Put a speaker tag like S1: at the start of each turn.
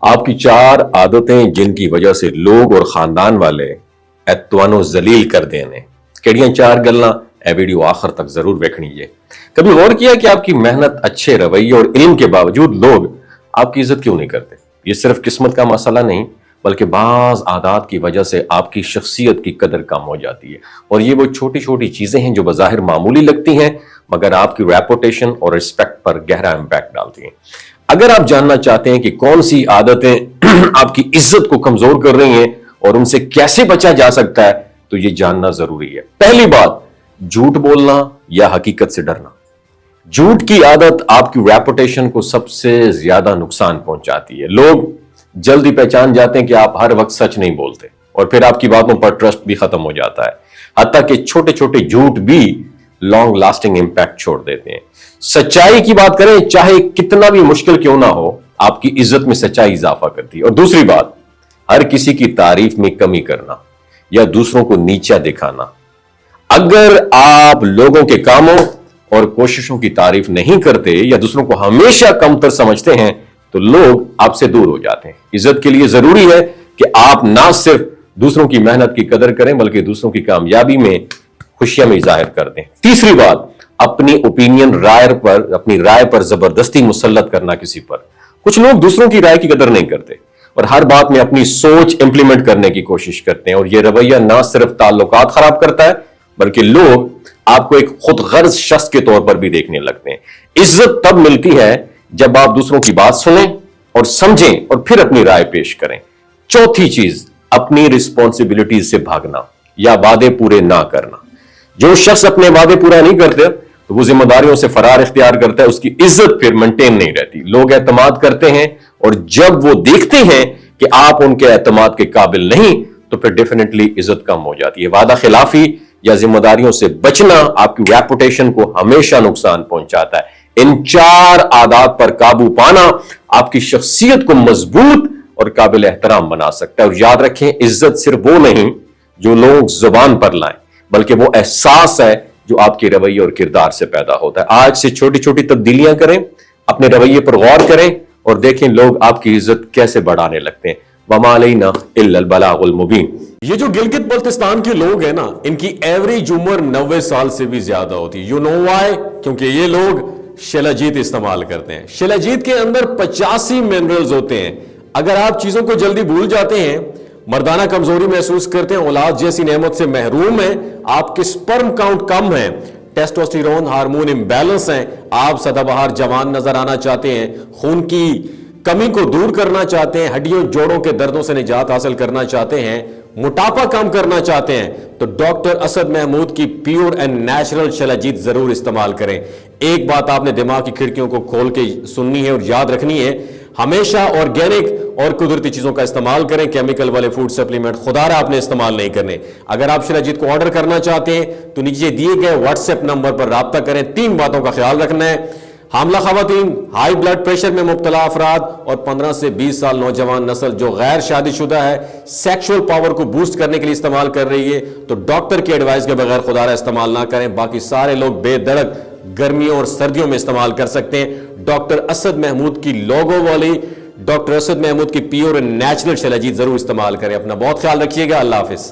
S1: آپ کی 4 عادتیں جن کی وجہ سے لوگ اور خاندان والے ایتوانو ذلیل کر دینے کیڑیاں 4 گلاں اے ویڈیو آخر تک ضرور ویکھنی ہے۔ کبھی غور کیا کہ آپ کی محنت، اچھے رویے اور علم کے باوجود لوگ آپ کی عزت کیوں نہیں کرتے؟ یہ صرف قسمت کا مسئلہ نہیں بلکہ بعض عادات کی وجہ سے آپ کی شخصیت کی قدر کم ہو جاتی ہے، اور یہ وہ چھوٹی چھوٹی چیزیں ہیں جو بظاہر معمولی لگتی ہیں مگر آپ کی ریپوٹیشن اور رسپیکٹ پر گہرا امپیکٹ ڈالتی ہیں۔ اگر آپ جاننا چاہتے ہیں کہ کون سی عادتیں آپ کی عزت کو کمزور کر رہی ہیں اور ان سے کیسے بچا جا سکتا ہے تو یہ جاننا ضروری ہے۔ پہلی بات، جھوٹ بولنا یا حقیقت سے ڈرنا۔ جھوٹ کی عادت آپ کی ریپوٹیشن کو سب سے زیادہ نقصان پہنچاتی ہے۔ لوگ جلدی پہچان جاتے ہیں کہ آپ ہر وقت سچ نہیں بولتے اور پھر آپ کی باتوں پر ٹرسٹ بھی ختم ہو جاتا ہے، حتیٰ کہ چھوٹے چھوٹے جھوٹ بھی لانگ لاسٹنگ امپیکٹ چھوڑ دیتے ہیں۔ سچائی کی بات کریں، چاہے کتنا بھی مشکل کیوں نہ ہو، آپ کی عزت میں سچائی اضافہ کرتی ہے۔ اور دوسری بات، ہر کسی کی تعریف میں کمی کرنا یا دوسروں کو نیچا دکھانا۔ اگر آپ لوگوں کے کاموں اور کوششوں کی تعریف نہیں کرتے یا دوسروں کو ہمیشہ کمتر سمجھتے ہیں تو لوگ آپ سے دور ہو جاتے ہیں۔ عزت کے لیے ضروری ہے کہ آپ نہ صرف دوسروں کی محنت کی قدر کریں بلکہ دوسروں کی کامیابی میں خوشیاں میں ظاہر کر دیں۔ تیسری بات، اپنی رائے پر زبردستی مسلط کرنا کسی پر۔ کچھ لوگ دوسروں کی رائے کی قدر نہیں کرتے اور ہر بات میں اپنی سوچ امپلیمنٹ کرنے کی کوشش کرتے ہیں، اور یہ رویہ نہ صرف تعلقات خراب کرتا ہے بلکہ لوگ آپ کو ایک خود غرض شخص کے طور پر بھی دیکھنے لگتے ہیں۔ عزت تب ملتی ہے جب آپ دوسروں کی بات سنیں اور سمجھیں اور پھر اپنی رائے پیش کریں۔ چوتھی چیز، اپنی رسپانسبلٹیز سے بھاگنا یا وعدے پورے نہ کرنا۔ جو شخص اپنے وعدے پورا نہیں کرتے تو وہ ذمہ داریوں سے فرار اختیار کرتا ہے، اس کی عزت پھر مینٹین نہیں رہتی۔ لوگ اعتماد کرتے ہیں اور جب وہ دیکھتے ہیں کہ آپ ان کے اعتماد کے قابل نہیں تو پھر ڈیفینیٹلی عزت کم ہو جاتی ہے۔ وعدہ خلافی یا ذمہ داریوں سے بچنا آپ کی ریپوٹیشن کو ہمیشہ نقصان پہنچاتا ہے۔ ان 4 عادات پر قابو پانا آپ کی شخصیت کو مضبوط اور قابل احترام بنا سکتا ہے۔ اور یاد رکھیں، عزت صرف وہ نہیں جو لوگ زبان پر لائیں بلکہ وہ احساس ہے جو آپ کے رویے اور کردار سے پیدا ہوتا ہے۔ آج سے چھوٹی چھوٹی تبدیلیاں کریں، اپنے رویے پر غور کریں اور دیکھیں لوگ آپ کی عزت کیسے بڑھانے لگتے ہیں۔ وَمَا عَلَيْنَا إِلَّا الْبَلَاغُ الْمُبِينُ۔
S2: یہ جو گلگت بلتستان کے لوگ ہیں نا، ان کی ایوریج عمر 90 سال سے بھی زیادہ ہوتی ہے۔ You know why? کیونکہ یہ لوگ شیلاجیت استعمال کرتے ہیں۔ شیلاجیت کے اندر 85 منرلز ہوتے ہیں۔ اگر آپ چیزوں کو جلدی بھول جاتے ہیں، مردانہ کمزوری محسوس کرتے ہیں، اولاد جیسی نعمت سے محروم ہیں، آپ کے سپرم کاؤنٹ کم ہیں، ٹیسٹوسٹیرون ہارمون امبیلنس ہیں، آپ سدا بہار جوان نظر آنا چاہتے ہیں، خون کی کمی کو دور کرنا چاہتے ہیں، ہڈیوں جوڑوں کے دردوں سے نجات حاصل کرنا چاہتے ہیں، موٹاپا کم کرنا چاہتے ہیں، تو ڈاکٹر اسد محمود کی پیور اینڈ نیچرل شیلاجیت ضرور استعمال کریں۔ ایک بات آپ نے دماغ کی کھڑکیوں کو کھول کے سننی ہے اور یاد رکھنی ہے، ہمیشہ آرگینک اور قدرتی چیزوں کا استعمال کریں۔ کیمیکل والے فوڈ سپلیمنٹ خدا آپ نے استعمال نہیں کرنے۔ اگر آپ شیلاجیت کو آرڈر کرنا چاہتے ہیں تو نیچے دیے گئے واٹس ایپ نمبر پر رابطہ کریں۔ 3 باتوں کا خیال رکھنا ہے: حاملہ خواتین، ہائی بلڈ پریشر میں مبتلا افراد اور 15 سے 20 سال نوجوان نسل جو غیر شادی شدہ ہے، سیکشول پاور کو بوسٹ کرنے کے لیے استعمال کر رہی ہے، تو ڈاکٹر کی ایڈوائز کے بغیر خدا را استعمال نہ کریں۔ باقی سارے لوگ بے دڑک گرمیوں اور سردیوں میں استعمال کر سکتے ہیں۔ ڈاکٹر اسد محمود کی لوگو والی ڈاکٹر اسد محمود کی پیور اینڈ نیچرل شیلاجیت ضرور استعمال کریں۔ اپنا بہت خیال رکھیے گا۔ اللہ حافظ۔